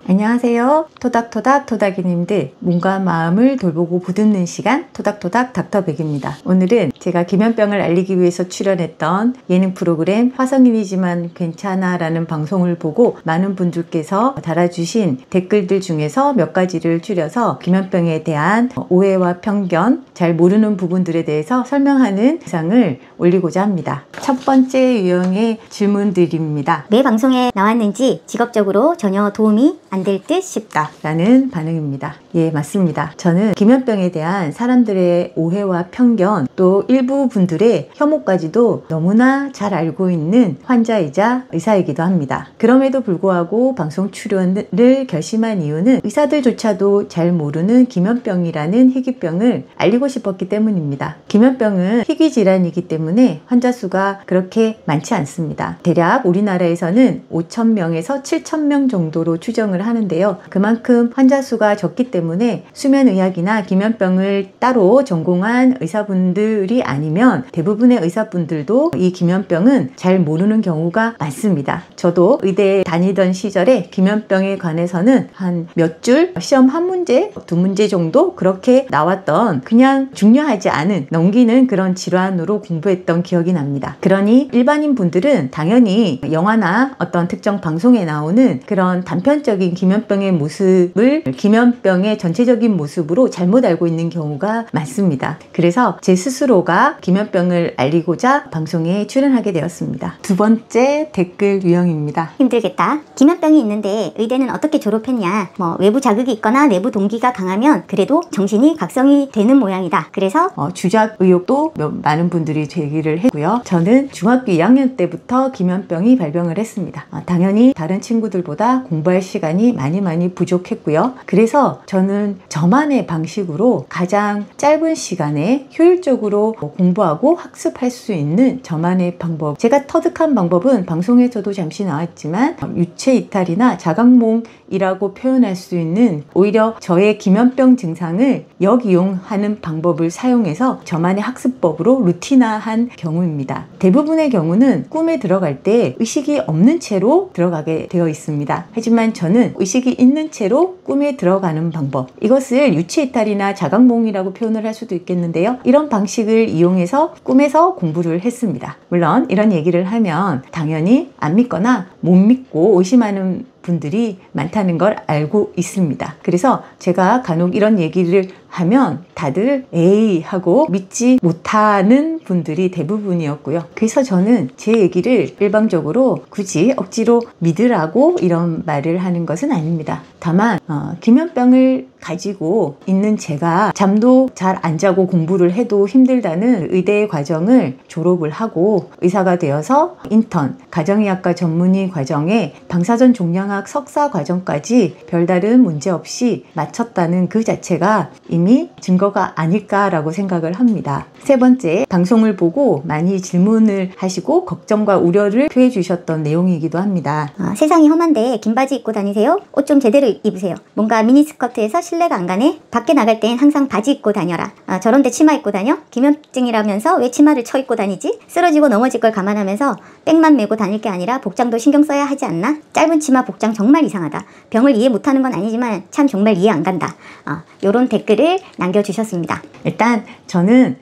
안녕하세요. 토닥토닥 토닥이님들, 몸과 마음을 돌보고 보듬는 시간 토닥토닥 닥터백입니다. 오늘은 제가 기면병을 알리기 위해서 출연했던 예능 프로그램 화성인이지만 괜찮아 라는 방송을 보고 많은 분들께서 달아주신 댓글들 중에서 몇 가지를 추려서 기면병에 대한 오해와 편견, 잘 모르는 부분들에 대해서 설명하는 영상을 올리고자 합니다. 첫 번째 유형의 질문들입니다. 내 방송에 나왔는지 직업적으로 전혀 도움이 안 될 듯 싶다 라는 반응입니다. 예, 맞습니다. 저는 기면병에 대한 사람들의 오해와 편견, 또 일부 분들의 혐오까지도 너무나 잘 알고 있는 환자이자 의사이기도 합니다. 그럼에도 불구하고 방송 출연을 결심한 이유는 의사들조차도 잘 모르는 기면병이라는 희귀병을 알리고 싶었기 때문입니다. 기면병은 희귀질환이기 때문에 환자 수가 그렇게 많지 않습니다. 대략 우리나라에서는 5,000명에서 7,000명 정도로 추정을 하는데요. 그만큼 환자 수가 적기 때문에 수면의학이나 기면병을 따로 전공한 의사분들이 아니면 대부분의 의사분들도 이 기면병은 잘 모르는 경우가 많습니다. 저도 의대에 다니던 시절에 기면병에 관해서는 한 몇 줄, 시험 한 문제, 두 문제 정도 그렇게 나왔던 그냥 중요하지 않은 넘기는 그런 질환으로 공부했던 기억이 납니다. 그러니 일반인 분들은 당연히 영화나 어떤 특정 방송에 나오는 그런 단편적인 기면병의 모습을 기면병의 전체적인 모습으로 잘못 알고 있는 경우가 많습니다. 그래서 제 스스로가 기면병을 알리고자 방송에 출연하게 되었습니다. 두 번째 댓글 유형입니다. 힘들겠다. 기면병이 있는데 의대는 어떻게 졸업했냐. 외부 자극이 있거나 내부 동기가 강하면 그래도 정신이 각성이 되는 모양이다. 그래서 주작 의혹도 많은 분들이 제기를 했고요. 저는 중학교 2학년 때부터 기면병이 발병을 했습니다. 당연히 다른 친구들보다 공부할 시간이 많이 부족했고요. 그래서 저는 저만의 방식으로 가장 짧은 시간에 효율적으로 공부하고 학습할 수 있는 저만의 방법, 제가 터득한 방법은 방송에서도 잠시 나왔지만 유체 이탈이나 자각몽이라고 표현할 수 있는 오히려 저의 기면병 증상을 역이용하는 방법을 사용해서 저만의 학습법으로 루틴화한 경우입니다. 대부분의 경우는 꿈에 들어갈 때 의식이 없는 채로 들어가게 되어 있습니다. 하지만 저는 의식이 있는 채로 꿈에 들어가는 방법, 이것을 유체 이탈이나 자각몽이라고 표현을 할 수도 있겠는데요. 이런 방식을 이용해서 꿈에서 공부를 했습니다. 물론 이런 얘기를 하면 당연히 안 믿거나 못 믿고 의심하는 분들이 많다는 걸 알고 있습니다. 그래서 제가 간혹 이런 얘기를 하면 다들 에이 하고 믿지 못하는 분들이 대부분이었고요. 그래서 저는 제 얘기를 일방적으로 굳이 억지로 믿으라고 이런 말을 하는 것은 아닙니다. 다만 기면병을 가지고 있는 제가 잠도 잘 안 자고 공부를 해도 힘들다는 의대 과정을 졸업을 하고 의사가 되어서 인턴, 가정의학과 전문의 과정에 방사선 종양학 석사 과정까지 별다른 문제 없이 마쳤다는 그 자체가 이미 증거가 아닐까라고 생각을 합니다. 세 번째, 방송을 보고 많이 질문을 하시고 걱정과 우려를 표해 주셨던 내용이기도 합니다. 세상이 험한데 긴 바지 입고 다니세요? 옷 좀 제대로 입으세요. 뭔가 미니스커트에서 신뢰가 안 가네? 밖에 나갈 땐 항상 바지 입고 다녀라. 저런데 치마 입고 다녀? 기면증이라면서 왜 치마를 쳐 입고 다니지? 쓰러지고 넘어질 걸 감안하면서 백만 메고 다닐 게 아니라 복장도 신경 써야 하지 않나? 짧은 치마 복장 정말 이상하다. 병을 이해 못하는 건 아니지만 참 정말 이해 안 간다. 요런 댓글을 남겨주셨습니다. 일단 저는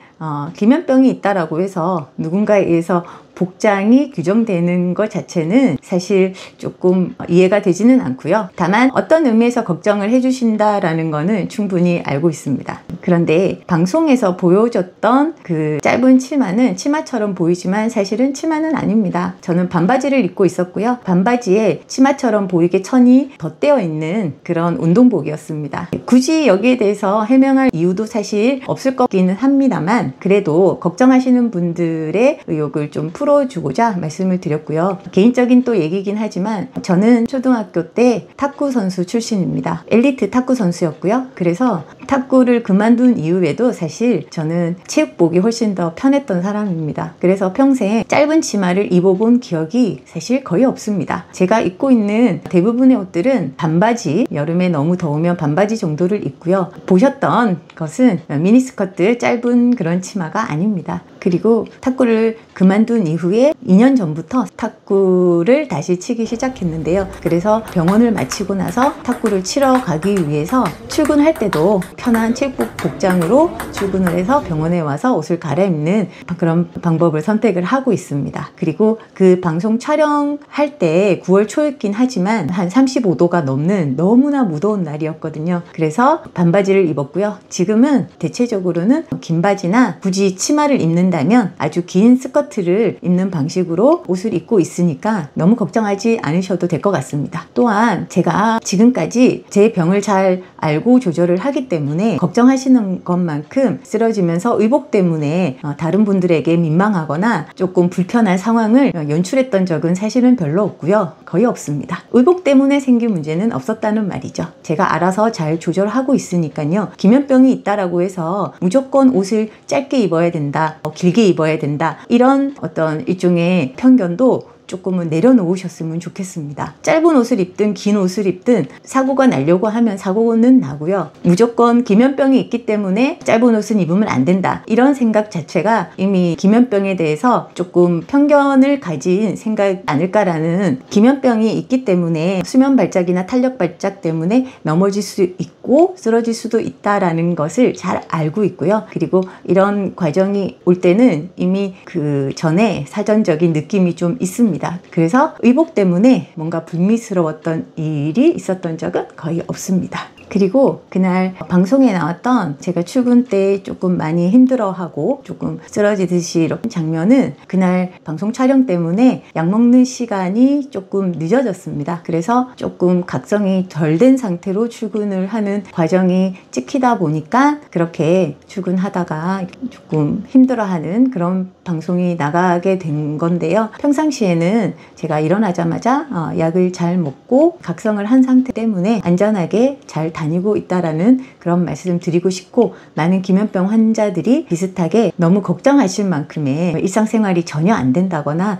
기면병이 있다라고 해서 누군가에 의해서 복장이 규정되는 것 자체는 사실 조금 이해가 되지는 않고요. 다만 어떤 의미에서 걱정을 해주신다라는 거는 충분히 알고 있습니다. 그런데 방송에서 보여줬던 그 짧은 치마는 치마처럼 보이지만 사실은 치마는 아닙니다. 저는 반바지를 입고 있었고요. 반바지에 치마처럼 보이게 천이 덧대어 있는 그런 운동복이었습니다. 굳이 여기에 대해서 해명할 이유도 사실 없을 것 같기는 합니다만 그래도 걱정하시는 분들의 의혹을 좀 풀어주고자 말씀을 드렸고요. 개인적인 또 얘기긴 하지만 저는 초등학교 때 탁구 선수 출신입니다. 엘리트 탁구 선수였고요. 그래서 탁구를 그만둔 이후에도 사실 저는 체육복이 훨씬 더 편했던 사람입니다. 그래서 평생 짧은 치마를 입어본 기억이 사실 거의 없습니다. 제가 입고 있는 대부분의 옷들은 반바지, 여름에 너무 더우면 반바지 정도를 입고요. 보셨던 것은 미니스커트 짧은 그런 치마가 아닙니다. 그리고 탁구를 그만둔 이후에 2년 전부터 탁구를 다시 치기 시작했는데요. 그래서 병원을 마치고 나서 탁구를 치러 가기 위해서 출근할 때도 편한 체육복 복장으로 출근을 해서 병원에 와서 옷을 갈아입는 그런 방법을 선택을 하고 있습니다. 그리고 그 방송 촬영할 때 9월 초였긴 하지만 한 35도가 넘는 너무나 무더운 날이었거든요. 그래서 반바지를 입었고요. 지금은 대체적으로는 긴 바지나 굳이 치마를 입는다면 아주 긴 스커트를 입는 방식으로 옷을 입고 있으니까 너무 걱정하지 않으셔도 될 것 같습니다. 또한 제가 지금까지 제 병을 잘 알고 조절을 하기 때문에 걱정하시는 것만큼 쓰러지면서 의복 때문에 다른 분들에게 민망하거나 조금 불편한 상황을 연출했던 적은 사실은 별로 없고요. 거의 없습니다. 의복 때문에 생긴 문제는 없었다는 말이죠. 제가 알아서 잘 조절하고 있으니까요. 기면병이 있다라고 해서 무조건 옷을 짧게 입어야 된다, 길게 입어야 된다, 이런 어떤 일종의 편견도 조금은 내려놓으셨으면 좋겠습니다. 짧은 옷을 입든 긴 옷을 입든 사고가 나려고 하면 사고는 나고요. 무조건 기면병이 있기 때문에 짧은 옷은 입으면 안 된다, 이런 생각 자체가 이미 기면병에 대해서 조금 편견을 가진 생각 아닐까라는, 기면병이 있기 때문에 수면 발작이나 탄력 발작 때문에 넘어질 수 있고 쓰러질 수도 있다라는 것을 잘 알고 있고요. 그리고 이런 과정이 올 때는 이미 그 전에 사전적인 느낌이 좀 있습니다. 그래서 의복 때문에 뭔가 불미스러웠던 일이 있었던 적은 거의 없습니다. 그리고 그날 방송에 나왔던 제가 출근 때 조금 많이 힘들어하고 조금 쓰러지듯이 이런 장면은 그날 방송 촬영 때문에 약 먹는 시간이 조금 늦어졌습니다. 그래서 조금 각성이 덜 된 상태로 출근을 하는 과정이 찍히다 보니까 그렇게 출근하다가 조금 힘들어하는 그런 방송이 나가게 된 건데요. 평상시에는 제가 일어나자마자 약을 잘 먹고 각성을 한 상태 때문에 안전하게 잘 다니고 있다라는 그런 말씀 드리고 싶고, 많은 기면병 환자들이 비슷하게 너무 걱정하실 만큼의 일상생활이 전혀 안 된다거나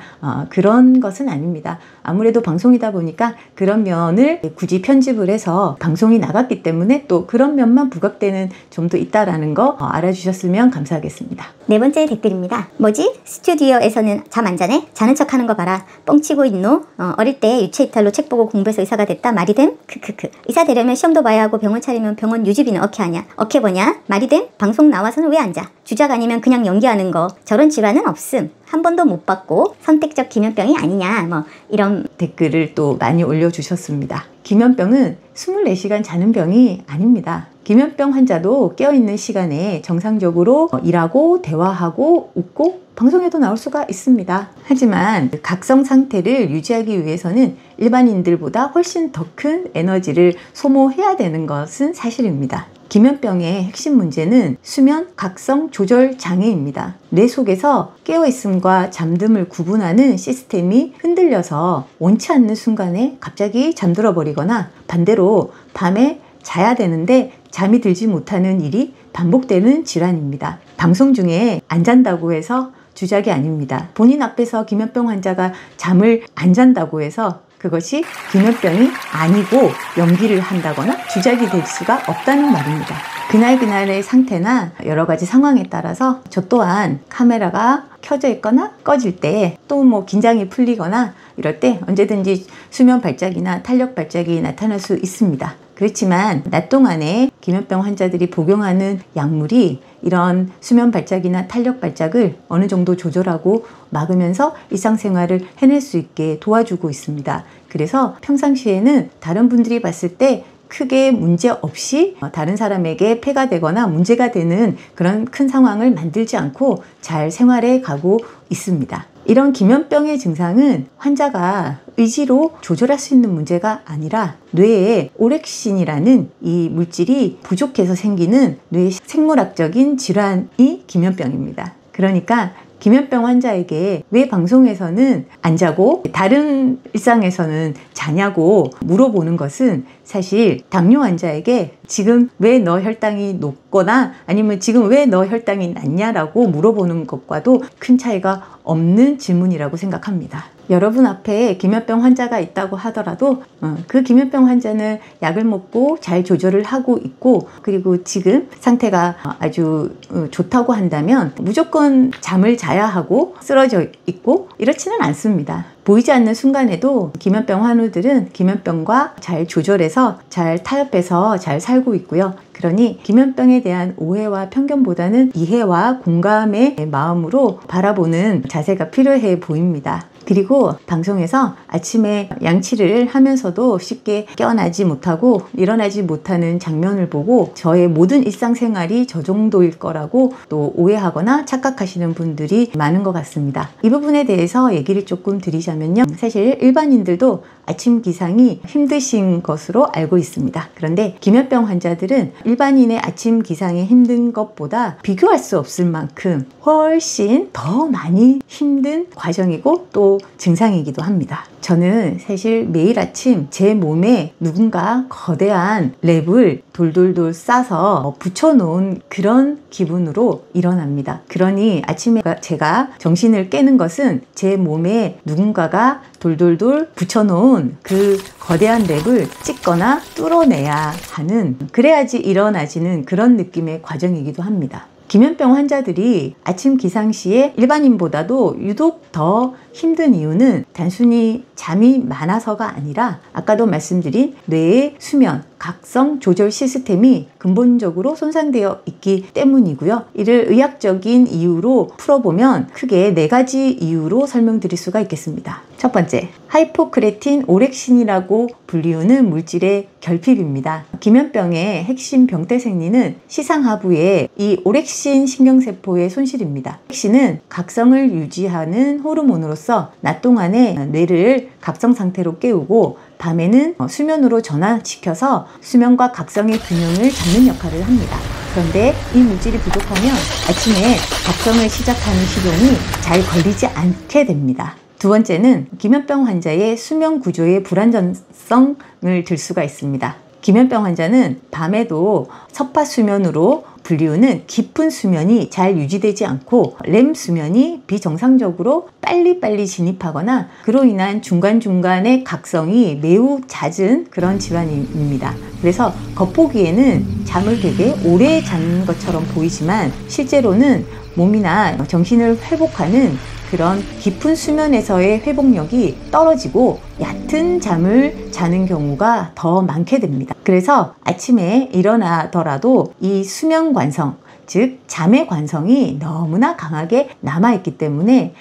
그런 것은 아닙니다. 아무래도 방송이다 보니까 그런 면을 굳이 편집을 해서 방송이 나갔기 때문에 또 그런 면만 부각되는 점도 있다라는 거 알아주셨으면 감사하겠습니다. 네 번째 댓글입니다. 뭐지? 스튜디오에서는 잠 안 자네? 자는 척 하는 거 봐라. 뻥치고 있노? 어릴 때 유체이탈로 책 보고 공부해서 의사가 됐다. 말이 됨? 크크크. 의사 되려면 시험도 봐야 하고 병원 차리면 병원 유지비는 어케 하냐? 어케 뭐냐? 말이 됨? 방송 나와서는 왜 안 자? 주작 아니면 그냥 연기하는 거. 저런 질환은 없음. 한 번도 못 받고 선택적 기면병이 아니냐, 뭐 이런 댓글을 또 많이 올려주셨습니다. 기면병은 24시간 자는 병이 아닙니다. 기면병 환자도 깨어있는 시간에 정상적으로 일하고 대화하고 웃고 방송에도 나올 수가 있습니다. 하지만 각성 상태를 유지하기 위해서는 일반인들보다 훨씬 더 큰 에너지를 소모해야 되는 것은 사실입니다. 기면병의 핵심 문제는 수면 각성 조절 장애입니다. 뇌 속에서 깨어있음과 잠듦을 구분하는 시스템이 흔들려서 원치 않는 순간에 갑자기 잠들어 버리거나 반대로 밤에 자야 되는데 잠이 들지 못하는 일이 반복되는 질환입니다. 방송 중에 안 잔다고 해서 주작이 아닙니다. 본인 앞에서 기면병 환자가 잠을 안 잔다고 해서 그것이 기면병이 아니고 연기를 한다거나 주작이 될 수가 없다는 말입니다. 그날그날의 상태나 여러 가지 상황에 따라서 저 또한 카메라가 켜져 있거나 꺼질 때, 또 뭐 긴장이 풀리거나 이럴 때 언제든지 수면 발작이나 탄력 발작이 나타날 수 있습니다. 그렇지만 낮 동안에 기면병 환자들이 복용하는 약물이 이런 수면 발작이나 탄력 발작을 어느 정도 조절하고 막으면서 일상생활을 해낼 수 있게 도와주고 있습니다. 그래서 평상시에는 다른 분들이 봤을 때 크게 문제 없이 다른 사람에게 폐가 되거나 문제가 되는 그런 큰 상황을 만들지 않고 잘 생활해 가고 있습니다. 이런 기면병의 증상은 환자가 의지로 조절할 수 있는 문제가 아니라 뇌에 오렉신이라는 이 물질이 부족해서 생기는 뇌 생물학적인 질환이 기면병입니다. 그러니까 기면병 환자에게 왜 방송에서는 안 자고 다른 일상에서는 자냐고 물어보는 것은 사실 당뇨 환자에게 지금 왜 너 혈당이 높고 묻거나 아니면 지금 왜 너 혈당이 낮냐라고 물어보는 것과도 큰 차이가 없는 질문이라고 생각합니다. 여러분 앞에 기면병 환자가 있다고 하더라도 그 기면병 환자는 약을 먹고 잘 조절을 하고 있고, 그리고 지금 상태가 아주 좋다고 한다면 무조건 잠을 자야 하고 쓰러져 있고 이렇지는 않습니다. 보이지 않는 순간에도 기면병 환우들은 기면병과 잘 조절해서 잘 타협해서 잘 살고 있고요. 그러니 기면병에 대한 오해와 편견보다는 이해와 공감의 마음으로 바라보는 자세가 필요해 보입니다. 그리고 방송에서 아침에 양치를 하면서도 쉽게 깨어나지 못하고 일어나지 못하는 장면을 보고 저의 모든 일상생활이 저 정도일 거라고 또 오해하거나 착각하시는 분들이 많은 것 같습니다. 이 부분에 대해서 얘기를 조금 드리자면요. 사실 일반인들도 아침 기상이 힘드신 것으로 알고 있습니다. 그런데 기면병 환자들은 일반인의 아침 기상이 힘든 것보다 비교할 수 없을 만큼 훨씬 더 많이 힘든 과정이고 또 증상이기도 합니다. 저는 사실 매일 아침 제 몸에 누군가 거대한 랩을 돌돌돌 싸서 붙여놓은 그런 기분으로 일어납니다. 그러니 아침에 제가 정신을 깨는 것은 제 몸에 누군가가 돌돌돌 붙여놓은 그 거대한 랩을 찢거나 뚫어내야 하는, 그래야지 일어나지는 그런 느낌의 과정이기도 합니다. 기면병 환자들이 아침 기상 시에 일반인보다도 유독 더 힘든 이유는 단순히 잠이 많아서가 아니라 아까도 말씀드린 뇌의 수면, 각성 조절 시스템이 근본적으로 손상되어 있기 때문이고요. 이를 의학적인 이유로 풀어보면 크게 4가지 이유로 설명드릴 수가 있겠습니다. 첫 번째, 하이포크레틴 오렉신이라고 불리우는 물질의 결핍입니다. 기면병의 핵심 병태 생리는 시상하부에 이 오렉신 신경세포의 손실입니다. 오렉신은 각성을 유지하는 호르몬으로서 낮 동안에 뇌를 각성 상태로 깨우고 밤에는 수면으로 전환시켜서 수면과 각성의 균형을 잡는 역할을 합니다. 그런데 이 물질이 부족하면 아침에 각성을 시작하는 시동이 잘 걸리지 않게 됩니다. 두 번째는 기면병 환자의 수면 구조의 불안정성을 들 수가 있습니다. 기면병 환자는 밤에도 섭파 수면으로 불리우는 깊은 수면이 잘 유지되지 않고 렘 수면이 비정상적으로 빨리빨리 진입하거나 그로 인한 중간중간의 각성이 매우 잦은 그런 질환입니다. 그래서 겉보기에는 잠을 되게 오래 자는 것처럼 보이지만 실제로는 몸이나 정신을 회복하는 그런 깊은 수면에서의 회복력이 떨어지고 얕은 잠을 자는 경우가 더 많게 됩니다. 그래서 아침에 일어나더라도 이 수면 관성, 즉 잠의 관성이 너무나 강하게 남아있기 때문에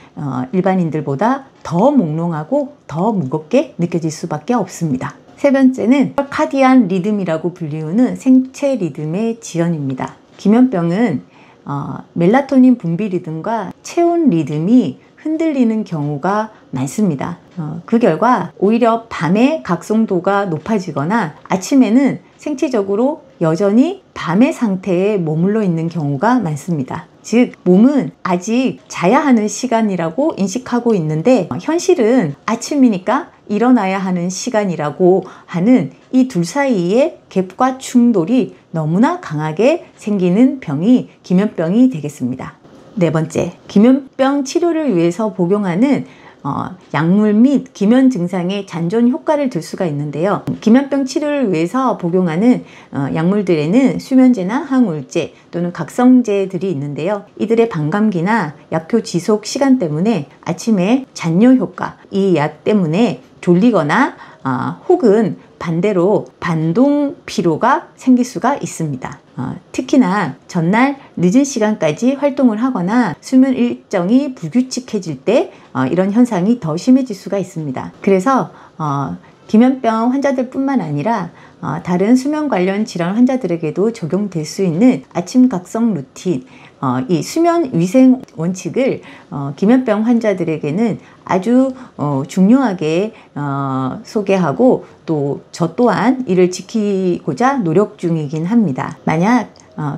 일반인들보다 더 몽롱하고 더 무겁게 느껴질 수밖에 없습니다. 세 번째는 카디안 리듬이라고 불리우는 생체 리듬의 지연입니다. 기면병은 멜라토닌 분비 리듬과 체온 리듬이 흔들리는 경우가 많습니다. 그 결과 오히려 밤에 각성도가 높아지거나 아침에는 생체적으로 여전히 밤의 상태에 머물러 있는 경우가 많습니다. 즉 몸은 아직 자야 하는 시간이라고 인식하고 있는데 현실은 아침이니까 일어나야 하는 시간이라고 하는 이 둘 사이의 갭과 충돌이 너무나 강하게 생기는 병이 기면병이 되겠습니다. 네 번째, 기면병 치료를 위해서 복용하는 약물 및 기면 증상의 잔존 효과를 들 수가 있는데요. 기면병 치료를 위해서 복용하는 약물들에는 수면제나 항우울제 또는 각성제들이 있는데요. 이들의 반감기나 약효 지속 시간 때문에 아침에 잔뇨 효과, 이 약 때문에 졸리거나 혹은 반대로 반동 피로가 생길 수가 있습니다. 특히나 전날 늦은 시간까지 활동을 하거나 수면 일정이 불규칙해질 때 이런 현상이 더 심해질 수가 있습니다. 그래서 기면병 환자들 뿐만 아니라 다른 수면 관련 질환 환자들에게도 적용될 수 있는 아침 각성 루틴, 이 수면 위생 원칙을 기면병 환자들에게는 아주 중요하게 소개하고 또 저 또한 이를 지키고자 노력 중이긴 합니다. 만약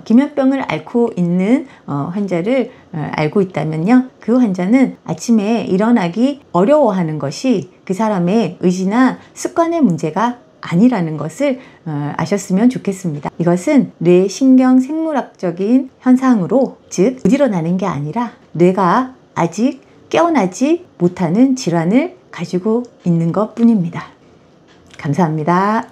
기면병을 앓고 있는 환자를 알고 있다면요, 그 환자는 아침에 일어나기 어려워하는 것이 그 사람의 의지나 습관의 문제가 아니라는 것을 아셨으면 좋겠습니다. 이것은 뇌 신경 생물학적인 현상으로, 즉 못 일어나는 게 아니라 뇌가 아직 깨어나지 못하는 질환을 가지고 있는 것 뿐입니다. 감사합니다.